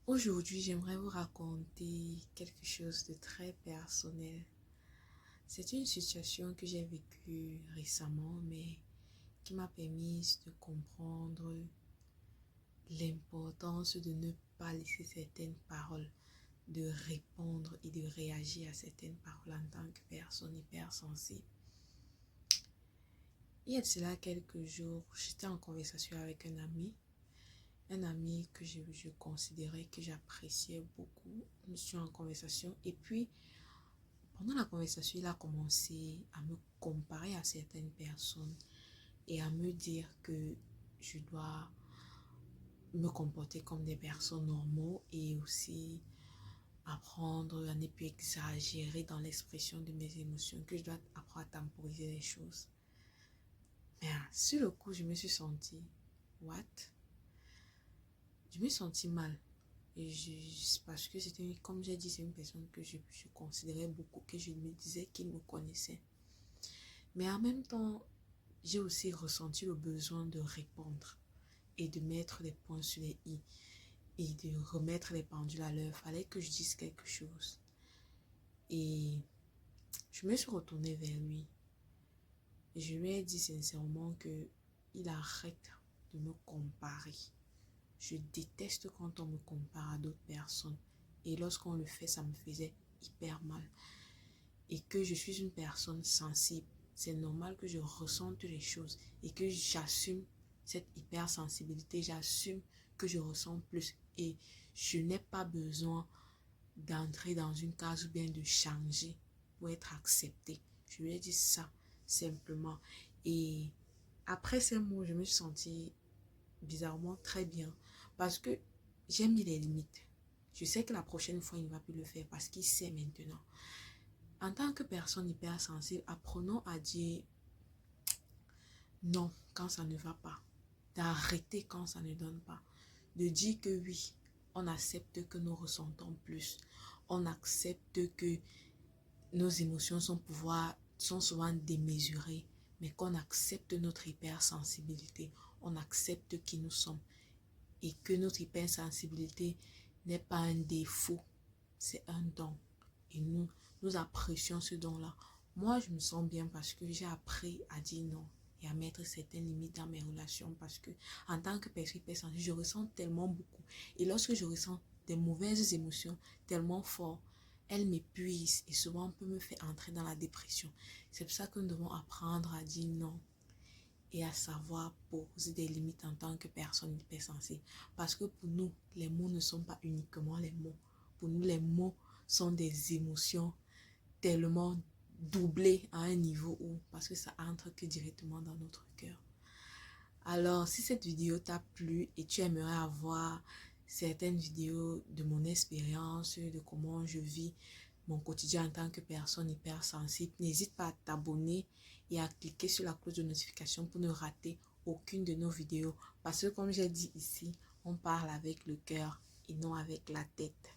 Aujourd'hui, j'aimerais vous raconter quelque chose de très personnel. C'est une situation que j'ai vécue récemment, mais qui m'a permis de comprendre l'importance de ne pas laisser certaines paroles, de répondre et de réagir à certaines paroles en tant que personne hypersensible. Il y a de cela quelques jours, j'étais en conversation avec un ami que je considérais, que j'appréciais beaucoup. Nous étions en conversation et puis pendant la conversation, il a commencé à me comparer à certaines personnes et à me dire que je dois me comporter comme des personnes normaux et aussi apprendre à ne plus exagérer dans l'expression de mes émotions, que je dois apprendre à temporiser les choses. Mais sur le coup, je me suis sentie, what? Je me suis sentie mal. Et parce que c'était, comme j'ai dit, c'est une personne que je considérais beaucoup, que je me disais qu'il me connaissait. Mais en même temps, j'ai aussi ressenti le besoin de répondre et de mettre les points sur les i et de remettre les pendules à l'heure. Il fallait que je dise quelque chose. Et je me suis retournée vers lui. Et je lui ai dit sincèrement qu'il arrête de me comparer. Je déteste quand on me compare à d'autres personnes. Et lorsqu'on le fait, ça me faisait hyper mal. Et que je suis une personne sensible. C'est normal que je ressente les choses et que j'assume cette hypersensibilité. J'assume que je ressens plus. Et je n'ai pas besoin d'entrer dans une case ou bien de changer pour être acceptée. Je lui ai dit ça simplement. Et après ces mots, je me suis sentie bizarrement très bien. Parce que j'ai mis les limites. Je sais que la prochaine fois, il ne va plus le faire parce qu'il sait maintenant. En tant que personne hypersensible, apprenons à dire non quand ça ne va pas. D'arrêter quand ça ne donne pas. De dire que oui, on accepte que nous ressentons plus. On accepte que nos émotions sont souvent démesurées. Mais qu'on accepte notre hypersensibilité. On accepte qui nous sommes. Et que notre hypersensibilité n'est pas un défaut, c'est un don. Et nous apprécions ce don-là. Moi, je me sens bien parce que j'ai appris à dire non et à mettre certaines limites dans mes relations parce que en tant que personne hypersensible, je ressens tellement beaucoup. Et lorsque je ressens des mauvaises émotions tellement fortes, elles m'épuisent et souvent peut me faire entrer dans la dépression. C'est pour ça que nous devons apprendre à dire non et à savoir poser des limites en tant que personne hypersensible. Parce que pour nous, les mots ne sont pas uniquement les mots. Pour nous, les mots sont des émotions tellement doublées à un niveau où, parce que ça entre que directement dans notre cœur. Alors, si cette vidéo t'a plu et tu aimerais avoir certaines vidéos de mon expérience, de comment je vis mon quotidien en tant que personne hypersensible, n'hésite pas à t'abonner et à cliquer sur la cloche de notification pour ne rater aucune de nos vidéos. Parce que comme j'ai dit ici, on parle avec le cœur et non avec la tête.